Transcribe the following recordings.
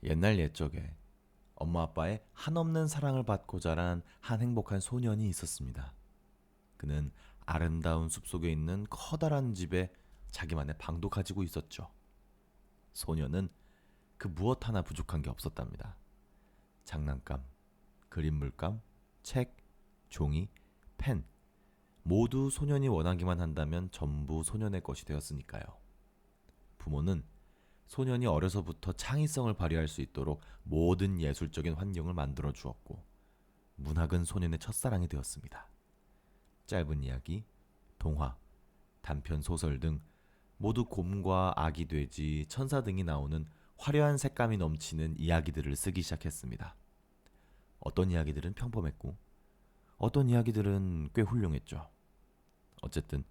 옛날 옛적에 엄마 아빠의 한없는 사랑을 받고 자란 한 행복한 소년이 있었습니다. 그는 아름다운 숲속에 있는 커다란 집에 자기만의 방도 가지고 있었죠. 소년은 그 무엇 하나 부족한 게 없었답니다. 장난감, 그림 물감, 책, 종이, 펜 모두 소년이 원하기만 한다면 전부 소년의 것이 되었으니까요. 부모는 소년이 어려서부터 창의성을 발휘할 수 있도록 모든 예술적인 환경을 만들어 주었고 문학은 소년의 첫사랑이 되었습니다. 짧은 이야기, 동화, 단편 소설 등 모두 곰과 아기 돼지, 천사 등이 나오는 화려한 색감이 넘치는 이야기들을 쓰기 시작했습니다. 어떤 이야기들은 평범했고 어떤 이야기들은 꽤 훌륭했죠. 어쨌든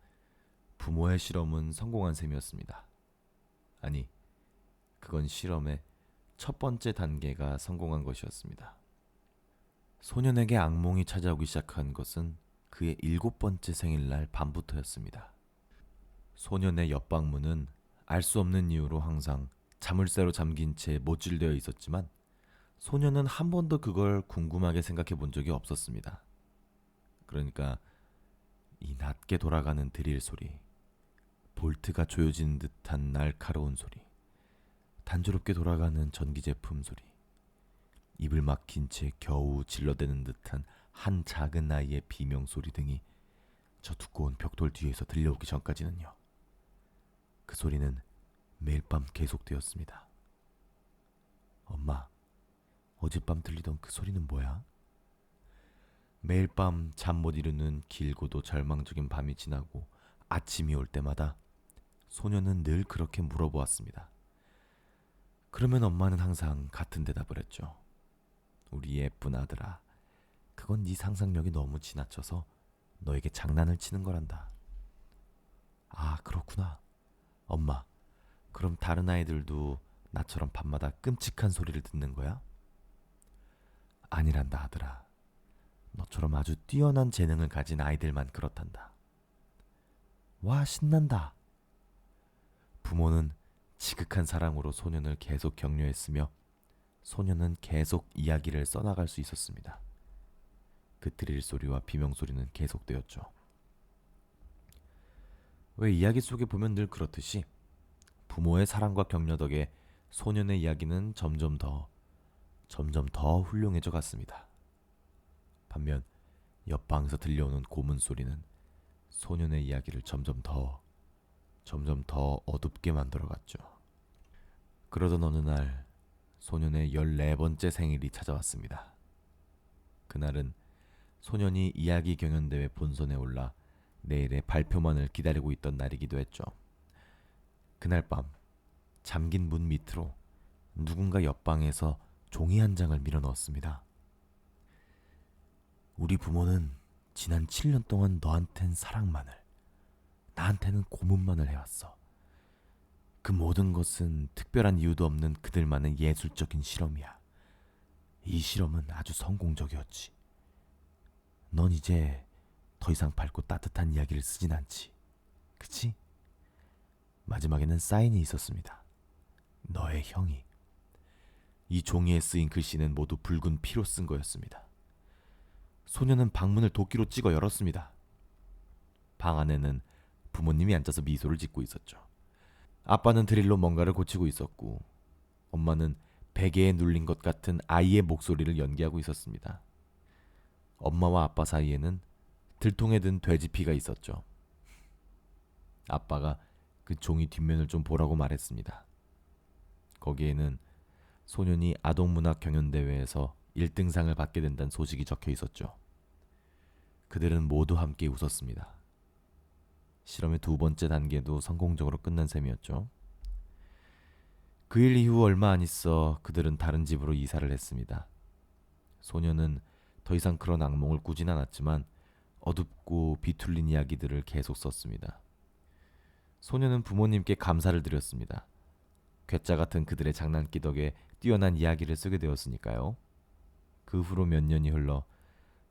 부모의 실험은 성공한 셈이었습니다. 아니, 그건 실험의 첫 번째 단계가 성공한 것이었습니다. 소년에게 악몽이 찾아오기 시작한 것은 그의 7번째 생일날 밤부터였습니다. 소년의 옆방문은 알 수 없는 이유로 항상 자물쇠로 잠긴 채 못질되어 있었지만 소년은 한 번도 그걸 궁금하게 생각해 본 적이 없었습니다. 그러니까 이 낮게 돌아가는 드릴 소리, 볼트가 조여진 듯한 날카로운 소리, 단조롭게 돌아가는 전기 제품 소리, 입을 막힌 채 겨우 질러대는 듯한 한 작은 아이의 비명 소리 등이 저 두꺼운 벽돌 뒤에서 들려오기 전까지는요. 그 소리는 매일 밤 계속되었습니다. 엄마, 어젯밤 들리던 그 소리는 뭐야? 매일 밤 잠 못 이루는 길고도 절망적인 밤이 지나고 아침이 올 때마다 소녀는 늘 그렇게 물어보았습니다. 그러면 엄마는 항상 같은 대답을 했죠. 우리 예쁜 아들아, 그건 네 상상력이 너무 지나쳐서 너에게 장난을 치는 거란다. 아, 그렇구나. 엄마, 그럼 다른 아이들도 나처럼 밤마다 끔찍한 소리를 듣는 거야? 아니란다, 아들아. 너처럼 아주 뛰어난 재능을 가진 아이들만 그렇단다. 와, 신난다. 부모는 지극한 사랑으로 소년을 계속 격려했으며 소년은 계속 이야기를 써나갈 수 있었습니다. 그 드릴 소리와 비명 소리는 계속되었죠. 왜 이야기 속에 보면 늘 그렇듯이 부모의 사랑과 격려 덕에 소년의 이야기는 점점 더 훌륭해져 갔습니다. 반면 옆방에서 들려오는 고문 소리는 소년의 이야기를 점점 더 어둡게 만들어갔죠. 그러던 어느 날 소년의 14번째 생일이 찾아왔습니다. 그날은 소년이 이야기 경연대회 본선에 올라 내일의 발표만을 기다리고 있던 날이기도 했죠. 그날 밤 잠긴 문 밑으로 누군가 옆방에서 종이 한 장을 밀어 넣었습니다. 우리 부모는 지난 7년 동안 너한텐 사랑만을, 나한테는 고문만을 해왔어. 그 모든 것은 특별한 이유도 없는 그들만의 예술적인 실험이야. 이 실험은 아주 성공적이었지. 넌 이제 더 이상 밝고 따뜻한 이야기를 쓰진 않지. 그치? 마지막에는 사인이 있었습니다. 너의 형이. 이 종이에 쓰인 글씨는 모두 붉은 피로 쓴 거였습니다. 소녀는 방문을 도끼로 찍어 열었습니다. 방 안에는 부모님이 앉아서 미소를 짓고 있었죠. 아빠는 드릴로 뭔가를 고치고 있었고 엄마는 베개에 눌린 것 같은 아이의 목소리를 연기하고 있었습니다. 엄마와 아빠 사이에는 들통에 든 돼지피가 있었죠. 아빠가 그 종이 뒷면을 좀 보라고 말했습니다. 거기에는 소년이 아동문학 경연대회에서 1등상을 받게 된다는 소식이 적혀 있었죠. 그들은 모두 함께 웃었습니다. 실험의 2번째 단계도 성공적으로 끝난 셈이었죠. 그 일 이후 얼마 안 있어 그들은 다른 집으로 이사를 했습니다. 소년은 더 이상 그런 악몽을 꾸진 않았지만 어둡고 비틀린 이야기들을 계속 썼습니다. 소년은 부모님께 감사를 드렸습니다. 괴짜 같은 그들의 장난기 덕에 뛰어난 이야기를 쓰게 되었으니까요. 그 후로 몇 년이 흘러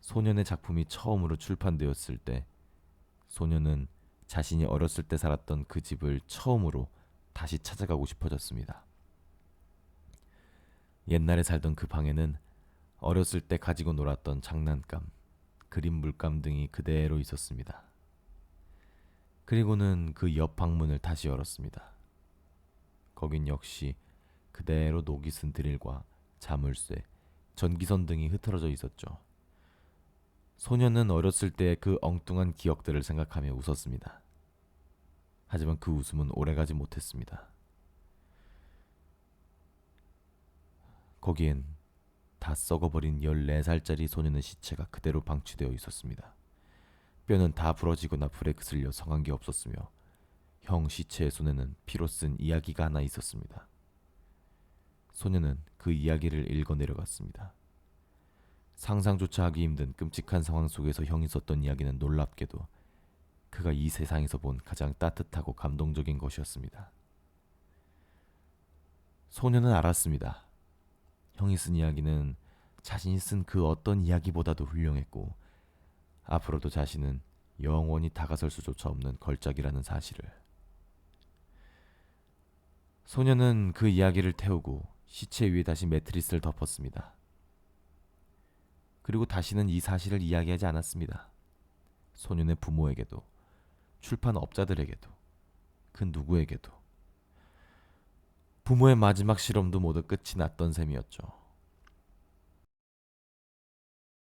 소년의 작품이 처음으로 출판되었을 때 소년은 자신이 어렸을 때 살았던 그 집을 처음으로 다시 찾아가고 싶어졌습니다. 옛날에 살던 그 방에는 어렸을 때 가지고 놀았던 장난감, 그림 물감 등이 그대로 있었습니다. 그리고는 그 옆 방문을 다시 열었습니다. 거긴 역시 그대로 녹이 쓴 드릴과 자물쇠, 전기선 등이 흐트러져 있었죠. 소녀는 어렸을 때 그 엉뚱한 기억들을 생각하며 웃었습니다. 하지만 그 웃음은 오래가지 못했습니다. 거기엔 다 썩어버린 14살짜리 소년의 시체가 그대로 방치되어 있었습니다. 뼈는 다 부러지거나 불에 그슬려 성한 게 없었으며 형 시체의 손에는 피로 쓴 이야기가 하나 있었습니다. 소년은 그 이야기를 읽어 내려갔습니다. 상상조차 하기 힘든 끔찍한 상황 속에서 형이 썼던 이야기는 놀랍게도 그가 이 세상에서 본 가장 따뜻하고 감동적인 것이었습니다. 소년은 알았습니다. 형이 쓴 이야기는 자신이 쓴 그 어떤 이야기보다도 훌륭했고 앞으로도 자신은 영원히 다가설 수조차 없는 걸작이라는 사실을. 소년은 그 이야기를 태우고 시체 위에 다시 매트리스를 덮었습니다. 그리고 다시는 이 사실을 이야기하지 않았습니다. 소년의 부모에게도, 출판업자들에게도, 그 누구에게도. 부모의 마지막 실험도 모두 끝이 났던 셈이었죠.